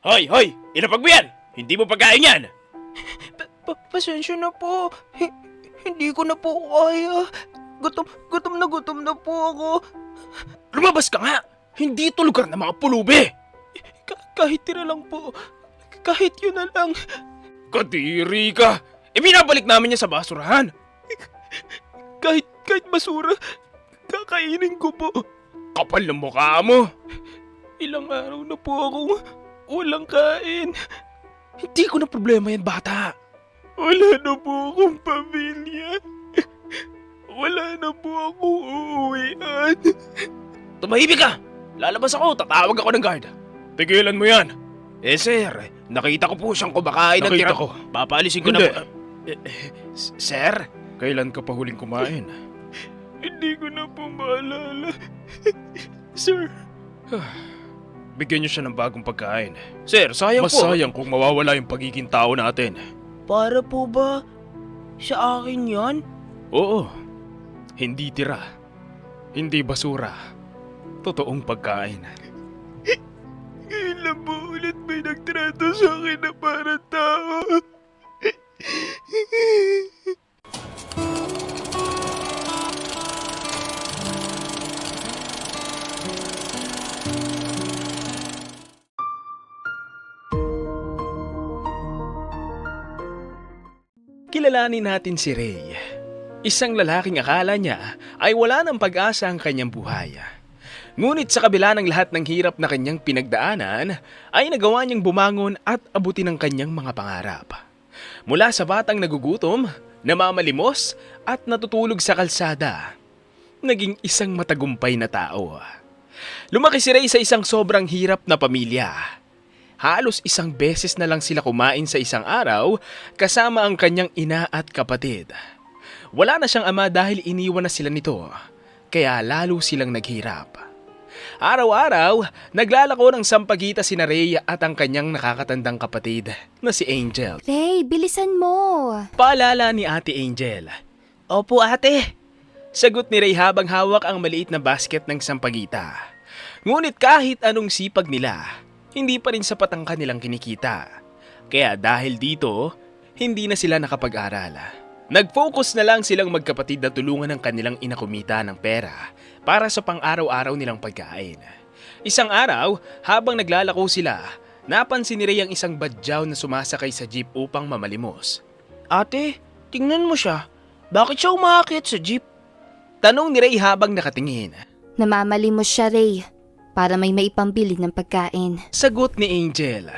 Hoy, hoy! Inapag mo yan! Hindi mo pagkain yan! Pasensya na po. Hindi ko na po kaya. Gutom na po ako. Lumabas ka nga! Hindi ito lugar ng mga pulubi! Kahit tira lang po. Kahit yun na lang. Kadiri ka! Binabalik namin yan sa basurahan! Kahit basura. Kakainin ko po. Kapal ng mukha mo! Ilang araw na po akong walang kain. Hindi ko na problema yan, bata! Wala na po akong pamilya. Wala na po akong uuwian. Tumahimik ka! Lalabas ako, tatawag ako ng guard. Tigilan mo yan. Sir, nakita ko po siyang kumakain ng tira ko. Papaalisin ko Hindi. na po. Sir? Kailan ka pa huling kumain? Hindi ko na po maalala. Sir. Bigyan niyo siya ng bagong pagkain. Sir, sayang Mas po. sayang kung mawawala yung pagiging tao natin. Para po ba sa akin yan? Oo. Hindi tira. Hindi basura. Totoong pagkain. Kailan po ulit may nagtrato sa akin na parang tao? Kilalanin natin si Ray. Isang lalaking akala niya ay wala ng pag-asa ang kanyang buhay. Ngunit sa kabila ng lahat ng hirap na kanyang pinagdaanan, ay nagawa niyang bumangon at abutin ang kanyang mga pangarap. Mula sa batang nagugutom, namamalimos at natutulog sa kalsada, naging isang matagumpay na tao. Lumaki si Ray sa isang sobrang hirap na pamilya. Halos isang beses na lang sila kumain sa isang araw kasama ang kanyang ina at kapatid. Wala na siyang ama dahil iniwan na sila nito, kaya lalo silang naghirap. Araw-araw, naglalako ng sampagita sina Ray at ang kanyang nakakatandang kapatid na si Angel. Ray, bilisan mo. Paalala ni Ate Angel. Opo ate. Sagot ni Ray habang hawak ang maliit na basket ng sampagita. Ngunit kahit anong sipag nila, hindi pa rin sapat ang kanilang kinikita. Kaya dahil dito, hindi na sila nakapag-aral. Nag-focus na lang silang magkapatid na tulungan ng kanilang ina kumita ng pera para sa pang-araw-araw nilang pagkain. Isang araw, habang naglalako sila, napansin ni Ray ang isang badyaw na sumasakay sa jeep upang mamalimos. Ate, tingnan mo siya. Bakit siya umakyat sa jeep? Tanong ni Ray habang nakatingin. Namamalimos siya, Ray, para may maipambili ng pagkain. Sagot ni Angel.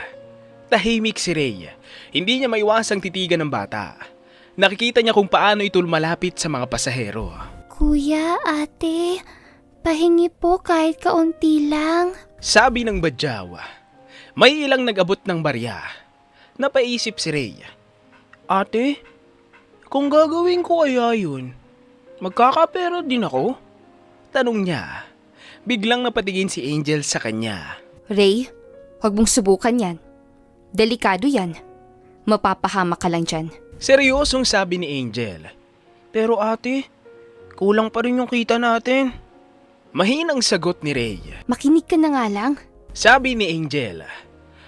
Tahimik si Ray. Hindi niya maiwasang titigan ng bata. Nakikita niya kung paano ito malapit sa mga pasahero. Kuya, ate, pahingi po kahit kaunti lang. Sabi ng badyaw. May ilang nag-abot ng barya. Napaisip si Ray. Ate, kung gagawin ko kaya yun, magkakapera din ako? Tanong niya. Biglang napatingin si Angel sa kanya. Ray, huwag mong subukan yan. Delikado yan. Mapapahamak ka lang dyan. Seryosong sabi ni Angel. Pero ate, kulang pa rin yung kita natin. Mahinang sagot ni Ray. Makinig ka na nga lang. Sabi ni Angel.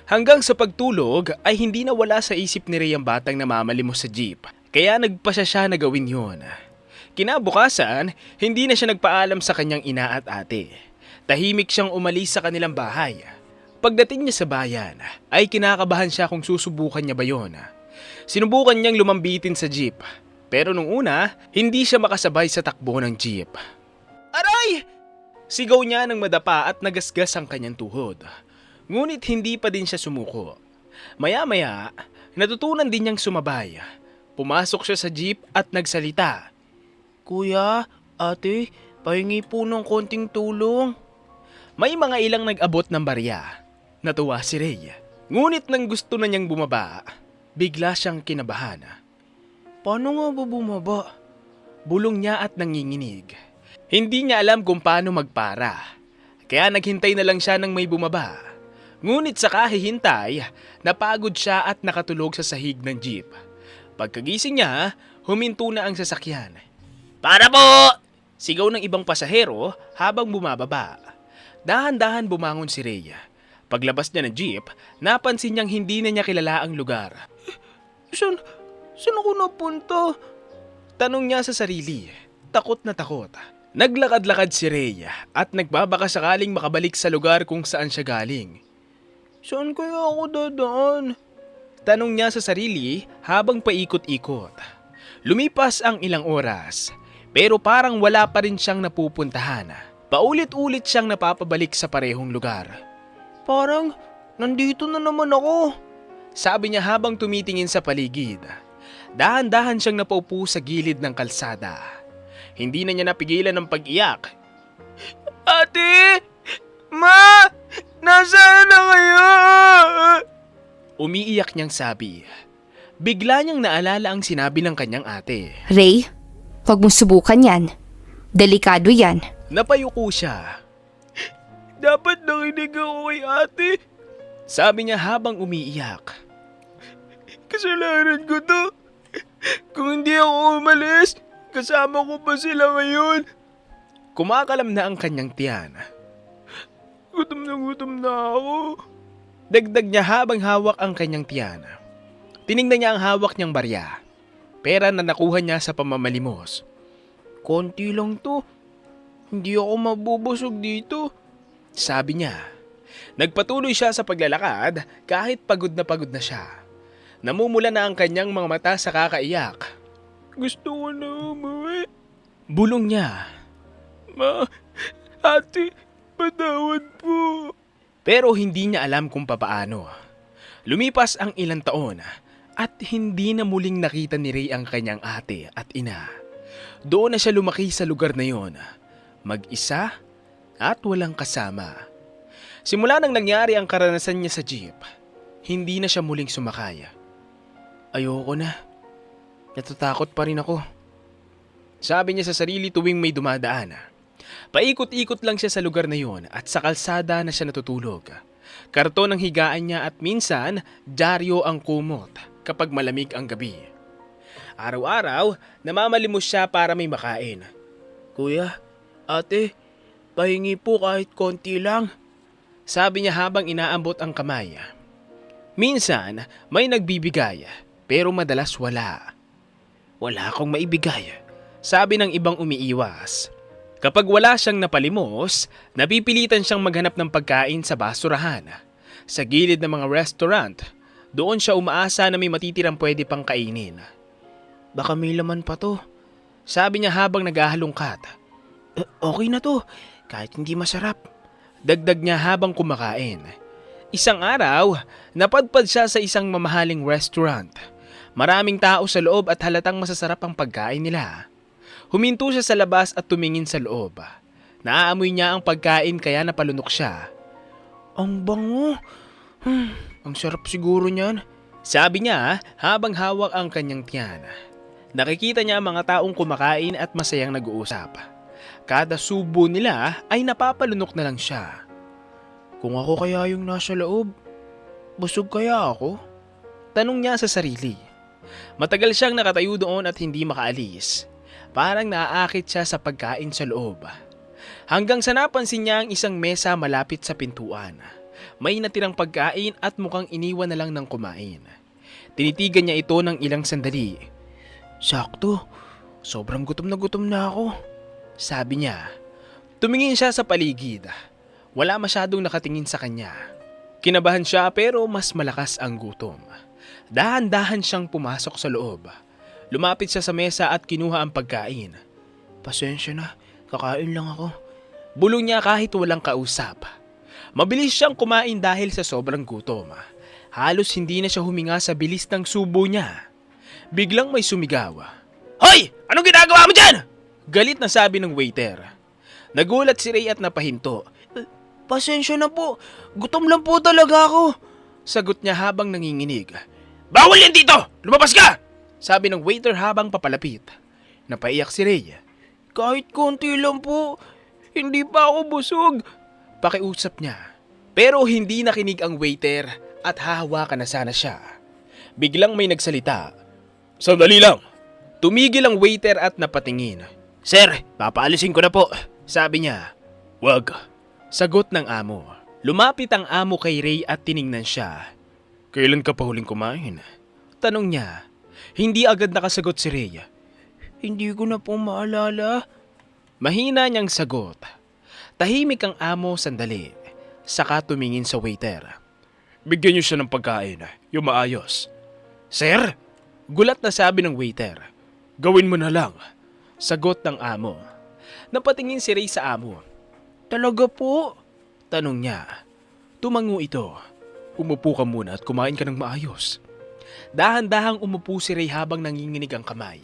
Hanggang sa pagtulog ay hindi nawala sa isip ni Ray ang batang namamalimos sa jeep. Kaya nagpasya siya na gawin yun. Kinabukasan, hindi na siya nagpaalam sa kanyang ina at ate. Tahimik siyang umalis sa kanilang bahay. Pagdating niya sa bayan, ay kinakabahan siya kung susubukan niya ba yun. Sinubukan niyang lumambitin sa jeep. Pero nung una, hindi siya makasabay sa takbo ng jeep. Aray! Sigaw niya nang madapa at nagasgas ang kanyang tuhod. Ngunit hindi pa din siya sumuko. Maya-maya, natutunan din niyang sumabay. Pumasok siya sa jeep at nagsalita. Kuya, ate, pahingi po ng konting tulong. May mga ilang nag-abot ng barya. Natuwa si Ray. Ngunit nang gusto na niyang bumaba, bigla siyang kinabahan. Paano nga ba bumaba? Bulong niya at nanginginig. Hindi niya alam kung paano magpara. Kaya naghintay na lang siya nang may bumaba. Ngunit sa kahihintay, napagod siya at nakatulog sa sahig ng jeep. Pagkagising niya, huminto na ang sasakyan. Para po! Sigaw ng ibang pasahero habang bumababa. Dahan-dahan bumangon si Ray. Paglabas niya ng jeep, napansin niyang hindi na niya kilala ang lugar. Saan ako napunta? Tanong niya sa sarili, takot na takot. Naglakad-lakad si Ray at nagbabaka sakaling makabalik sa lugar kung saan siya galing. Saan kaya ako dadaan? Tanong niya sa sarili habang paikot-ikot. Lumipas ang ilang oras, pero parang wala pa rin siyang napupuntahan. Paulit-ulit siyang napapabalik sa parehong lugar. Parang nandito na naman ako. Sabi niya habang tumitingin sa paligid. Dahan-dahan siyang napaupo sa gilid ng kalsada. Hindi na niya napigilan ng pag-iyak. Ate! Ma! Nasaan na kayo? Umiiyak niyang sabi. Bigla niyang naalala ang sinabi ng kanyang ate. Ray, huwag mong subukan yan. Delikado yan. Napayuko siya. Dapat nakinig ako kay ate. Sabi niya habang umiiyak. Kasalanan ko to. Kung hindi ako umalis, kasama ko pa sila ngayon. Kumakalam na ang kanyang tiyan. Gutom na ako. Dagdag niya habang hawak ang kanyang tiyan. Tiningnan niya ang hawak niyang barya. Pera na nakuha niya sa pamamalimos. Konti lang to. Hindi ako mabubusog dito. Sabi niya. Nagpatuloy siya sa paglalakad kahit pagod na siya. Namumula na ang kanyang mga mata sa kakaiyak. Gusto ko na umuwi. Bulong niya. Ma, ate, patawad po. Pero hindi niya alam kung papaano. Lumipas ang ilang taon at hindi na muling nakita ni Ray ang kanyang ate at ina. Doon na siya lumaki sa lugar na yon. Mag-isa at walang kasama. Simula nang nangyari ang karanasan niya sa jeep, hindi na siya muling sumakay. Ayoko na. Natatakot pa rin ako. Sabi niya sa sarili tuwing may dumadaan. Paikot-ikot lang siya sa lugar na yon at sa kalsada na siya natutulog. Karton ang higaan niya at minsan, dyaryo ang kumot kapag malamig ang gabi. Araw-araw, namamalimos siya para may makain. Kuya, ate, pahingi po kahit konti lang. Sabi niya habang inaambot ang kamay. Minsan, may nagbibigay, pero madalas wala. Wala akong maibigay, sabi ng ibang umiiwas. Kapag wala siyang napalimos, napipilitan siyang maghanap ng pagkain sa basurahan. Sa gilid ng mga restaurant, doon siya umaasa na may matitirang pwede pang kainin. Baka may laman pa to. Sabi niya habang naghahalongkat. Okay na to, kahit hindi masarap. Dagdag niya habang kumakain. Isang araw, napadpad siya sa isang mamahaling restaurant. Maraming tao sa loob at halatang masasarap ang pagkain nila. Huminto siya sa labas at tumingin sa loob. Naaamoy niya ang pagkain kaya napalunok siya. Ang bango. Ang sarap siguro niyan. Sabi niya habang hawak ang kanyang tiyan. Nakikita niya ang mga taong kumakain at masayang nag-uusap. Kada subo nila ay napapalunok na lang siya. Kung ako kaya yung nasa loob, busog kaya ako? Tanong niya sa sarili. Matagal siyang nakatayo doon at hindi makaalis. Parang naaakit siya sa pagkain sa loob. Hanggang sa napansin niya ang isang mesa malapit sa pintuan. May natirang pagkain at mukhang iniwan na lang ng kumain. Tinitigan niya ito ng ilang sandali. Sakto, sobrang gutom na ako. Sabi niya. Tumingin siya sa paligid. Wala masyadong nakatingin sa kanya. Kinabahan siya pero mas malakas ang gutom. Dahan-dahan siyang pumasok sa loob. Lumapit siya sa mesa at kinuha ang pagkain. Pasensya na, kakain lang ako. Bulong niya kahit walang kausap. Mabilis siyang kumain dahil sa sobrang gutom. Halos hindi na siya huminga sa bilis ng subo niya. Biglang may sumigaw. Hoy! Anong ginagawa mo dyan? Galit na sabi ng waiter. Nagulat si Ray at napahinto. Pasensya na po, gutom lang po talaga ako. Sagot niya habang nanginginig. Bawal yan dito! Lumabas ka! Sabi ng waiter habang papalapit. Napaiyak si Ray. Kahit konti lang po, hindi pa ako busog. Pakiusap niya. Pero hindi nakinig ang waiter at hahawakan na sana siya. Biglang may nagsalita. Sandali lang! Tumigil ang waiter at napatingin. Sir, papaalisin ko na po, sabi niya. Wag, sagot ng amo. Lumapit ang amo kay Ray at tiningnan siya. Kailan ka pa huling kumain? Tanong niya. Hindi agad nakasagot si Ray. Hindi ko na po maalala. Mahina niyang sagot. Tahimik ang amo sandali. Saka tumingin sa waiter. Bigyan niyo siya ng pagkain, yung maayos. Sir? Gulat na sabi ng waiter. Gawin mo na lang. Sagot ng amo. Napatingin si Ray sa amo. Talaga po? Tanong niya. Tumango ito. Umupo ka muna at kumain ka ng maayos. Dahan-dahang umupo si Ray habang nanginginig ang kamay.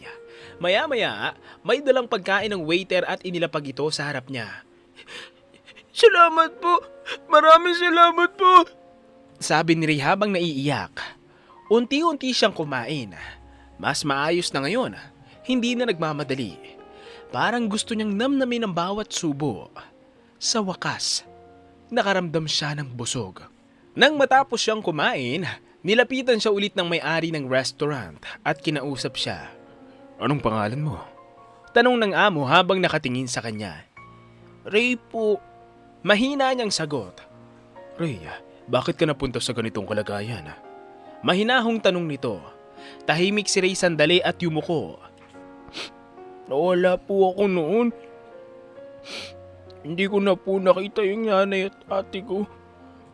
Maya-maya, may dalang pagkain ng waiter at inilapag ito sa harap niya. Salamat po. Maraming salamat po. Sabi ni Ray habang naiiyak. Unti-unti siyang kumain. Mas maayos na ngayon. Hindi na nagmamadali. Parang gusto niyang namnamin ang bawat subo. Sa wakas, nakaramdam siya ng busog. Nang matapos siyang kumain, nilapitan siya ulit ng may-ari ng restaurant at kinausap siya. Anong pangalan mo? Tanong ng amo habang nakatingin sa kanya. Ray po. Mahina niyang sagot. Ray, bakit ka napunta sa ganitong kalagayan? Mahinahong tanong nito. Tahimik si Ray sandali at yumuko. Nawala po ako noon. Hindi ko na po nakita yung nanay at ate ko.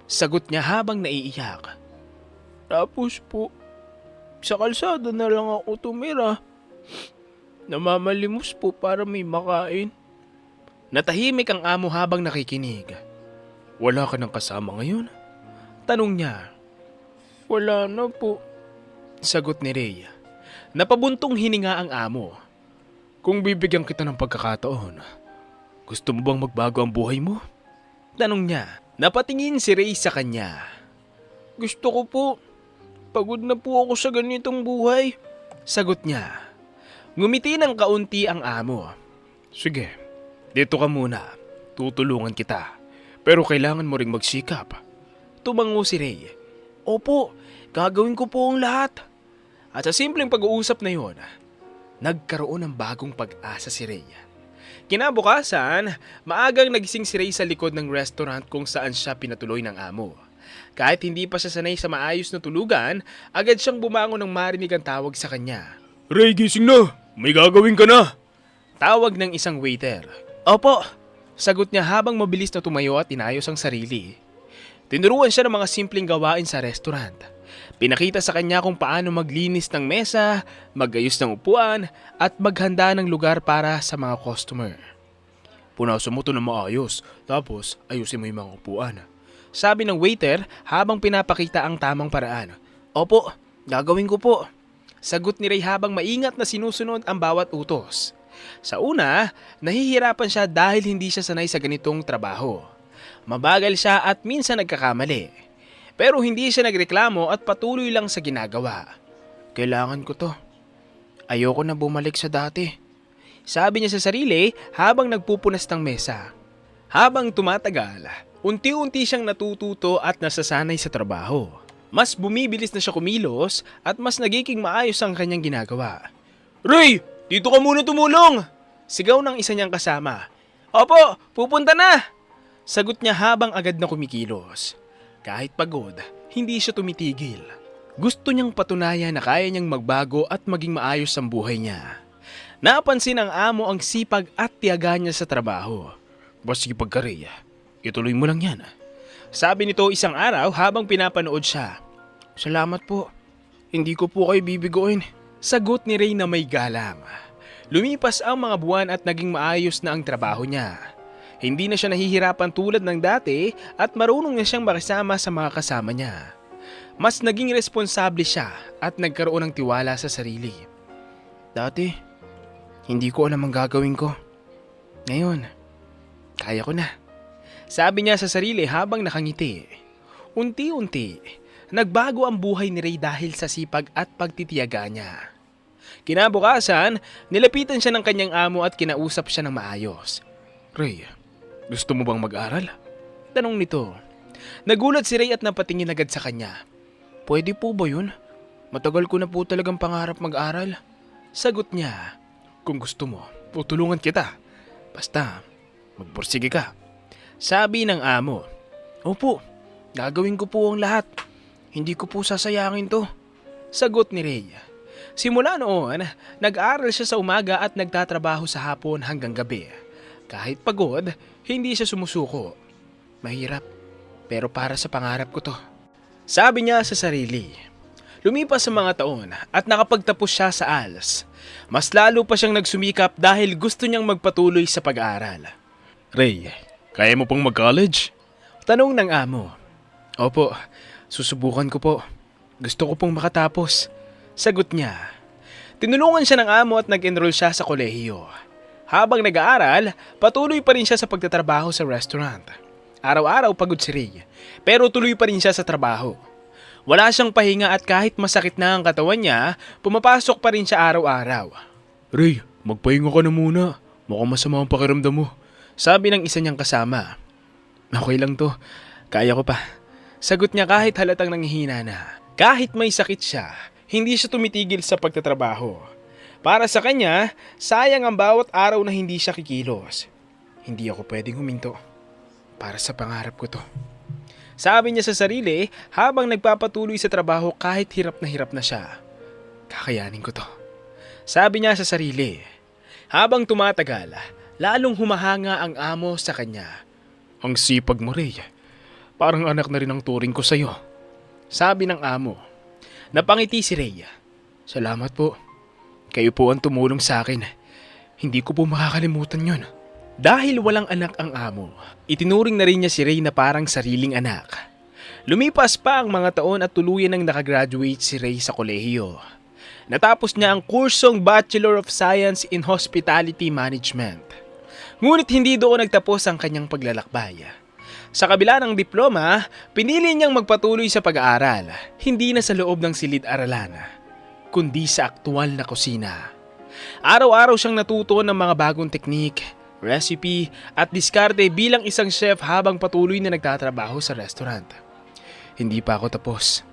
Sagot niya habang naiiyak. Tapos po, sa kalsada na lang ako tumira. Namamalimos po para may makain. Natahimik ang amo habang nakikinig. Wala ka ng kasama ngayon? Tanong niya. Wala na po. Sagot ni Ray. Napabuntong hininga ang amo. Kung bibigyan kita ng pagkakataon, gusto mo bang magbago ang buhay mo? Tanong niya. Napatingin si Ray sa kanya. Gusto ko po. Pagod na po ako sa ganitong buhay. Sagot niya. Ngumiti ng kaunti ang amo. Sige, dito ka muna. Tutulungan kita. Pero kailangan mo ring magsikap. Tumango si Ray. Opo, gagawin ko po ang lahat. At sa simpleng pag-uusap na yon, nagkaroon ng bagong pag-asa si Ray. Kinabukasan, maagang nagising si Ray sa likod ng restaurant kung saan siya pinatuloy ng amo. Kahit hindi pa siya sanay sa maayos na tulugan, agad siyang bumangon nang marinig ang tawag sa kanya. Ray, gising na! May gagawin ka na! Tawag ng isang waiter. Opo! Sagot niya habang mabilis na tumayo at inayos ang sarili. Tinuruan siya ng mga simpleng gawain sa restaurant. Pinakita sa kanya kung paano maglinis ng mesa, magayos ng upuan, at maghanda ng lugar para sa mga customer. Punasan mo ito na maayos, tapos ayusin mo yung mga upuan. Sabi ng waiter habang pinapakita ang tamang paraan. Opo, gagawin ko po. Sagot ni Ray habang maingat na sinusunod ang bawat utos. Sa una, nahihirapan siya dahil hindi siya sanay sa ganitong trabaho. Mabagal siya at minsan nagkakamali. Pero hindi siya nagreklamo at patuloy lang sa ginagawa. Kailangan ko to. Ayoko na bumalik sa dati. Sabi niya sa sarili habang nagpupunas ng mesa. Habang tumatagal, unti-unti siyang natututo at nasasanay sa trabaho. Mas bumibilis na siya kumilos at mas nagiging maayos ang kanyang ginagawa. Ray! Dito ka muna tumulong! Sigaw ng isa niyang kasama. Opo! Pupunta na! Sagot niya habang agad na kumikilos. Kahit pagod, hindi siya tumitigil. Gusto niyang patunayan na kaya niyang magbago at maging maayos ang buhay niya. Napansin ng amo ang sipag at tiyaga niya sa trabaho. Basta pagka Ray, ituloy mo lang yan. Sabi nito isang araw habang pinapanood siya. Salamat po. Hindi ko po kayo bibigoin. Sagot ni Ray na may galang. Lumipas ang mga buwan at naging maayos na ang trabaho niya. Hindi na siya nahihirapan tulad ng dati at marunong na siyang makisama sa mga kasama niya. Mas naging responsable siya at nagkaroon ng tiwala sa sarili. Dati, hindi ko alam ang gagawin ko. Ngayon, kaya ko na. Sabi niya sa sarili habang nakangiti. Unti-unti, nagbago ang buhay ni Ray dahil sa sipag at pagtitiyaga niya. Kinabukasan, nilapitan siya ng kanyang amo at kinausap siya ng maayos. Ray, gusto mo bang mag-aral? Tanong nito. Nagulat si Ray at napatingin agad sa kanya. Pwede po ba yun? Matagal ko na po talagang pangarap mag-aral. Sagot niya. Kung gusto mo, tutulungan kita. Basta, magpursige ka. Sabi ng amo. Opo, gagawin ko po ang lahat. Hindi ko po sasayangin to. Sagot ni Ray. Simula noon, nag-aaral siya sa umaga at nagtatrabaho sa hapon hanggang gabi. Kahit pagod, hindi siya sumusuko. Mahirap, pero para sa pangarap ko to. Sabi niya sa sarili. Lumipas ang mga taon at nakapagtapos siya sa ALS. Mas lalo pa siyang nagsumikap dahil gusto niyang magpatuloy sa pag-aaral. Ray, kaya mo pang mag-college? Tanong ng amo. Opo, susubukan ko po. Gusto ko pong makatapos. Sagot niya. Tinulungan siya ng amo at nag-enroll siya sa kolehiyo. Habang nag-aaral, patuloy pa rin siya sa pagtatrabaho sa restaurant. Araw-araw pagod si Ray, pero tuloy pa rin siya sa trabaho. Wala siyang pahinga at kahit masakit na ang katawan niya, pumapasok pa rin siya araw-araw. Ray, magpahinga ka na muna. Mukhang masama ang pakiramdam mo. Sabi ng isa niyang kasama. Okay lang to. Kaya ko pa. Sagot niya kahit halatang nanghihina na. Kahit may sakit siya, hindi siya tumitigil sa pagtatrabaho. Para sa kanya, sayang ang bawat araw na hindi siya kikilos. Hindi ako pwedeng huminto. Para sa pangarap ko to. Sabi niya sa sarili habang nagpapatuloy sa trabaho kahit hirap na siya. Kakayanin ko to. Sabi niya sa sarili. Habang tumatagal, lalong humahanga ang amo sa kanya. Ang sipag mo, Ray. Parang anak na rin ang turing ko sa'yo. Sabi ng amo. Napangiti si Ray. Salamat po. Kayo po ang tumulong sa akin. Hindi ko po makakalimutan yon. Dahil walang anak ang amo, itinuring na rin niya si Ray na parang sariling anak. Lumipas pa ang mga taon at tuluyan nang nakagraduate si Ray sa kolehiyo. Natapos niya ang kursong Bachelor of Science in Hospitality Management. Ngunit hindi doon nagtapos ang kanyang paglalakbay. Sa kabila ng diploma, pinili niyang magpatuloy sa pag-aaral, hindi na sa loob ng silid-aralan, kundi sa aktual na kusina. Araw-araw siyang natuto ng mga bagong teknik, recipe at diskarte bilang isang chef habang patuloy na nagtatrabaho sa restaurant. Hindi pa ako tapos.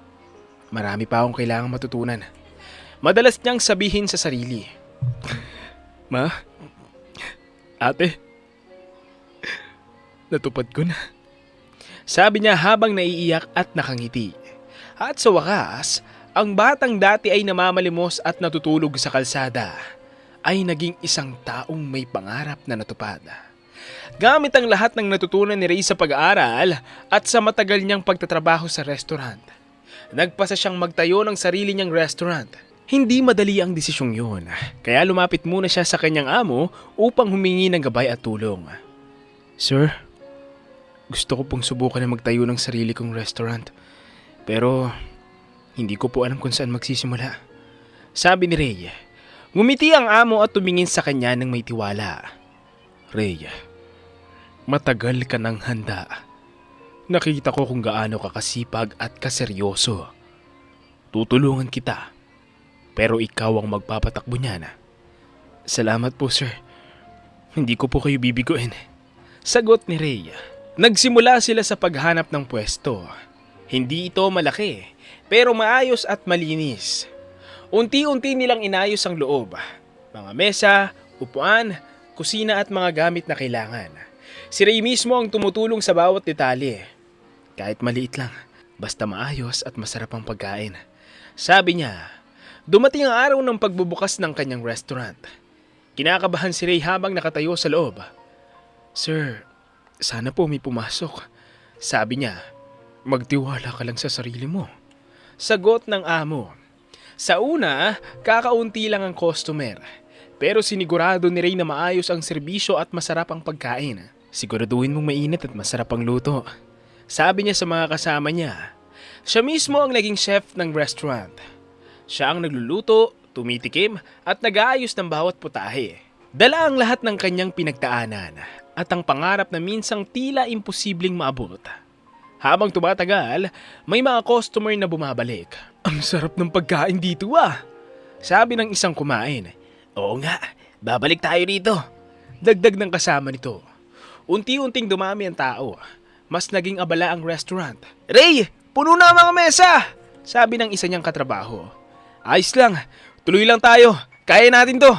Marami pa akong kailangang matutunan. Madalas niyang sabihin sa sarili. Ma? Ate? Natupad ko na. Sabi niya habang naiiyak at nakangiti. At sa wakas, ang batang dati ay namamalimos at natutulog sa kalsada ay naging isang taong may pangarap na natupad. Gamit ang lahat ng natutunan ni Ray sa pag-aaral at sa matagal niyang pagtatrabaho sa restaurant, nagpasa siyang magtayo ng sarili niyang restaurant. Hindi madali ang desisyong yun, kaya lumapit muna siya sa kanyang amo upang humingi ng gabay at tulong. Sir, gusto ko pong subukan na magtayo ng sarili kong restaurant, pero hindi ko po alam kung saan magsisimula. Sabi ni Ray. Ngumiti ang amo at tumingin sa kanya ng may tiwala. Ray, matagal ka nang handa. Nakita ko kung gaano ka kasipag at kaseryoso. Tutulungan kita, pero ikaw ang magpapatakbo niyan. Salamat po, sir. Hindi ko po kayo bibiguin. Sagot ni Ray. Nagsimula sila sa paghanap ng pwesto. Hindi ito malaki, pero maayos at malinis. Unti-unti nilang inayos ang loob. Mga mesa, upuan, kusina at mga gamit na kailangan. Si Ray mismo ang tumutulong sa bawat detalye. Kahit maliit lang, basta maayos at masarap ang pagkain. Sabi niya, dumating ang araw ng pagbubukas ng kanyang restaurant. Kinakabahan si Ray habang nakatayo sa loob. Sir, sana po may pumasok. Sabi niya, magtiwala ka lang sa sarili mo. Sagot ng amo. Sa una, kakaunti lang ang customer. Pero sinigurado ni Ray na maayos ang serbisyo at masarap ang pagkain. Siguraduhin mong mainit at masarap ang luto. Sabi niya sa mga kasama niya. Siya mismo ang naging chef ng restaurant. Siya ang nagluluto, tumitikim at nag-aayos ng bawat putahe. Dala ang lahat ng kanyang pinagdaanan at ang pangarap na minsang tila imposibleng maabot. Habang tumatagal, may mga customer na bumabalik. Ang sarap ng pagkain dito ah! Sabi ng isang kumain. Oo nga, babalik tayo dito. Dagdag ng kasama nito. Unti-unting dumami ang tao. Mas naging abala ang restaurant. Ray, puno na ang mga mesa! Sabi ng isa niyang katrabaho. Ayos lang, tuloy lang tayo. Kaya natin to.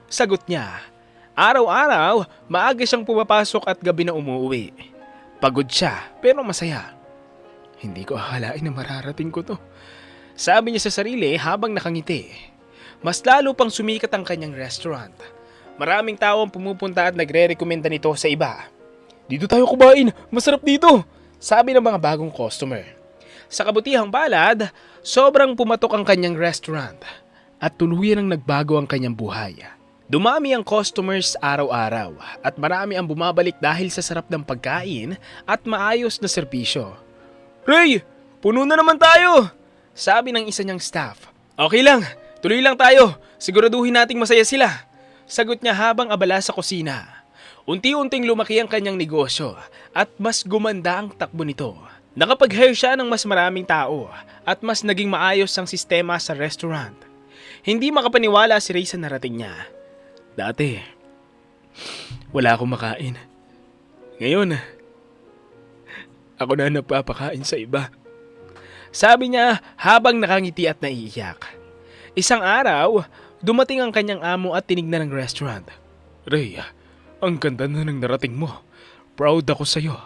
Sagot niya. Araw-araw, maaga siyang pumapasok at gabi na umuwi. Pagod siya pero masaya. Hindi ko akalain na mararating ko to. Sabi niya sa sarili habang nakangiti. Mas lalo pang sumikat ang kanyang restaurant. Maraming tao ang pumupunta at nagre-rekomenda nito sa iba. Dito tayo kumain, masarap dito, sabi ng mga bagong customer. Sa kabutihang palad, sobrang pumatok ang kanyang restaurant at tuluyan ang nagbago ang kanyang buhay. Dumami ang customers araw-araw at marami ang bumabalik dahil sa sarap ng pagkain at maayos na serbisyo. Ray, puno na naman tayo, sabi ng isa niyang staff. Okay lang, tuloy lang tayo, siguraduhin nating masaya sila. Sagot niya habang abala sa kusina. Unti-unting lumaki ang kanyang negosyo at mas gumanda ang takbo nito. Nakapag-hire siya ng mas maraming tao at mas naging maayos ang sistema sa restaurant. Hindi makapaniwala si Ray sa narating niya. Dati, wala akong makain. Ngayon, ako na nagpapakain sa iba. Sabi niya habang nakangiti at naiiyak. Isang araw, dumating ang kanyang amo at tinignan ang restaurant. Ray, ang ganda na ng narating mo. Proud ako sa'yo.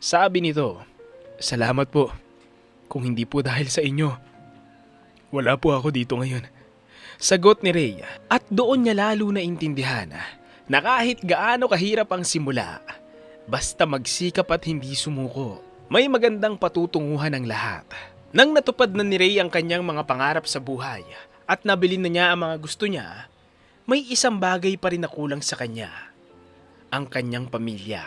Sabi nito, salamat po. Kung hindi po dahil sa inyo, wala po ako dito ngayon. Sagot ni Ray at doon niya lalo na intindihan na kahit gaano kahirap ang simula, basta magsikap at hindi sumuko, may magandang patutunguhan ang lahat. Nang natupad na ni Ray ang kanyang mga pangarap sa buhay, at nabili na niya ang mga gusto niya, may isang bagay pa rin na kulang sa kanya. Ang kanyang pamilya.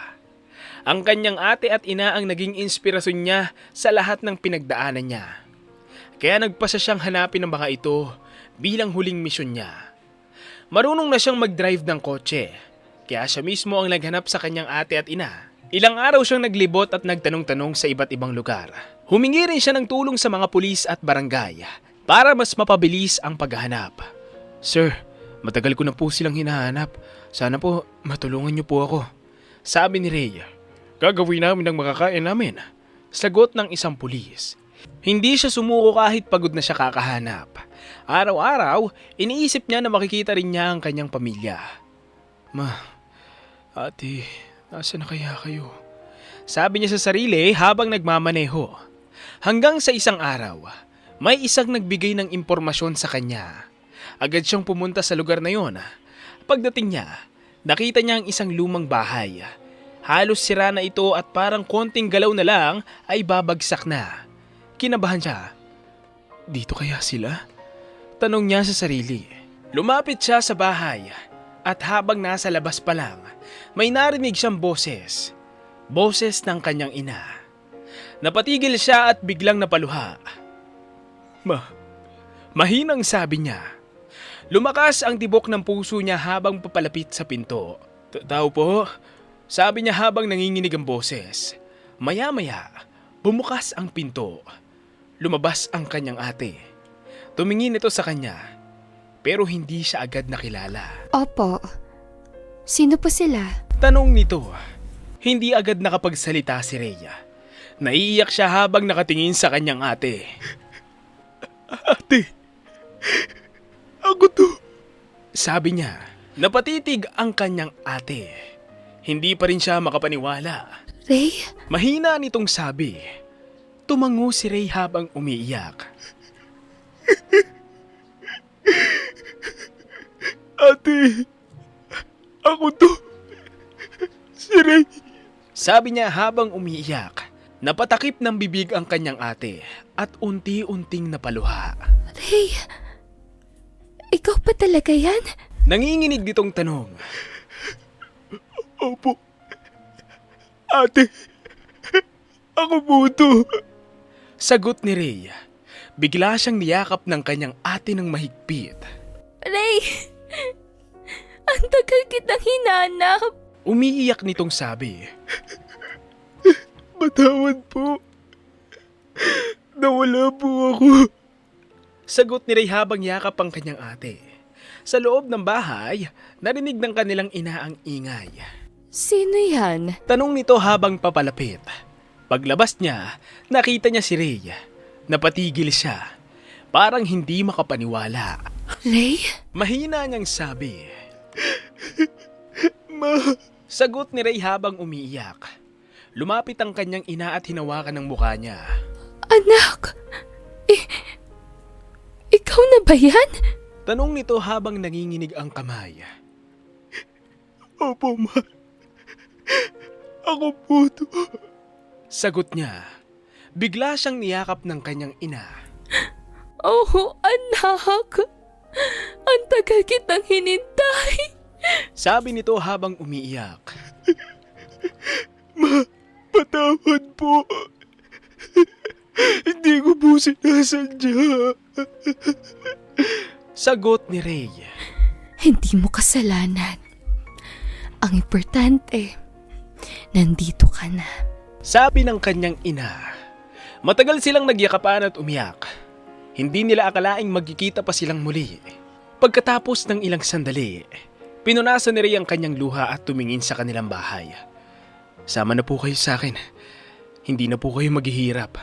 Ang kanyang ate at ina ang naging inspirasyon niya sa lahat ng pinagdaanan niya. Kaya nagpasa siyang hanapin ang mga ito bilang huling misyon niya. Marunong na siyang mag-drive ng kotse, kaya siya mismo ang naghanap sa kanyang ate at ina. Ilang araw siyang naglibot at nagtanong-tanong sa iba't ibang lugar. Humingi rin siya ng tulong sa mga pulis at barangay para mas mapabilis ang paghahanap. Sir, matagal ko na po silang hinahanap. Sana po matulungan niyo po ako. Sabi ni Ray. Gagawin namin ang makakain namin. Sagot ng isang pulis. Hindi siya sumuko kahit pagod na siya kakahanap. Araw-araw, iniisip niya na makikita rin niya ang kanyang pamilya. Ma, ate, nasa na kaya kayo? Sabi niya sa sarili habang nagmamaneho. Hanggang sa isang araw, may isang nagbigay ng impormasyon sa kanya. Agad siyang pumunta sa lugar na yon. Pagdating niya, nakita niya ang isang lumang bahay. Halos sira na ito at parang konting galaw na lang ay babagsak na. Kinabahan siya. Dito kaya sila? Tanong niya sa sarili. Lumapit siya sa bahay at habang nasa labas pa lang, may narinig siyang boses. Boses ng kanyang ina. Napatigil siya at biglang napaluha. Mahinang sabi niya. Lumakas ang tibok ng puso niya habang papalapit sa pinto. Tao po, sabi niya habang nanginginig ang boses. Maya-maya, bumukas ang pinto. Lumabas ang kanyang ate. Tumingin ito sa kanya, pero hindi siya agad nakilala. Opo. Sino po sila? Tanong nito. Hindi agad nakapagsalita si Rhea. Naiiyak siya habang nakatingin sa kanyang ate. Ate, ako to. Sabi niya, napatitig ang kanyang ate. Hindi pa rin siya makapaniwala. Ray? Mahina nitong sabi. Tumango si Ray habang umiiyak. Ate, ako to. Si Ray. Sabi niya habang umiiyak. Napatakip ng bibig ang kanyang ate at unti-unting napaluha. Ray? Ikaw pa talaga yan? Nanginginig ditong tanong. Opo. Ate, ako po to. Sagot ni Ray. Bigla siyang niyakap ng kanyang ate ng mahigpit. Ray! Ang tagal kitang hinanap. Umiiyak nitong sabi. Matawad po. Nawala po ako. Sagot ni Ray habang yakap ang kanyang ate. Sa loob ng bahay, narinig ng kanilang ina ang ingay. Sino yan? Tanong nito habang papalapit. Paglabas niya, nakita niya si Ray. Napatigil siya. Parang hindi makapaniwala. Ray? Mahina niyang sabi. Ma. Sagot ni Ray habang umiiyak. lumapit ang kanyang ina at hinawakan ng mukha niya. Anak, ikaw na ba yan? Tanong nito habang nanginginig ang kamay. Opo, ma. Ako po to. Sagot niya. Bigla siyang niyakap ng kanyang ina. Oh, anak. Ang tagal kitang hinintay. Sabi nito habang umiiyak. Ma, patawad po. Hindi ko po sinasadya. Sagot ni Ray. Hindi mo kasalanan. Ang importante, nandito ka na. Sabi ng kanyang ina. Matagal silang nagyakapan at umiyak. Hindi nila akalaing magkikita pa silang muli. Pagkatapos ng ilang sandali, pinunasan ni Ray ang kanyang luha at tumingin sa kanilang bahay. Sama na po kayo sa akin. Hindi na po kayo maghihirap.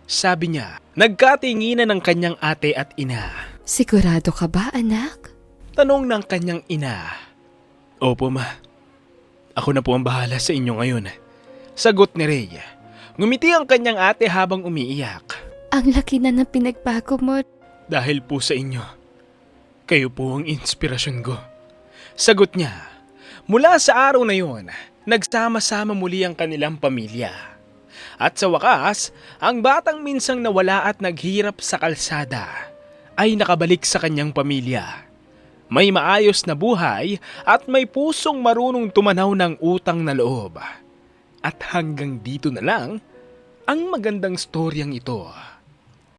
Sabi niya, nagkatinginan ng kanyang ate at ina. Sigurado ka ba, anak? Tanong ng kanyang ina. Opo, ma. Ako na po ang bahala sa inyo ngayon. Sagot ni Ray. Ngumiti ang kanyang ate habang umiiyak. Ang laki na ng pinagbago mo. Dahil po sa inyo. Kayo po ang inspirasyon ko. Sagot niya. Mula sa araw na yon, nagsama-sama muli ang kanilang pamilya. At sa wakas, ang batang minsang nawala at naghirap sa kalsada ay nakabalik sa kanyang pamilya. May maayos na buhay at may pusong marunong tumanaw ng utang na loob. At hanggang dito na lang ang magandang storyang ito.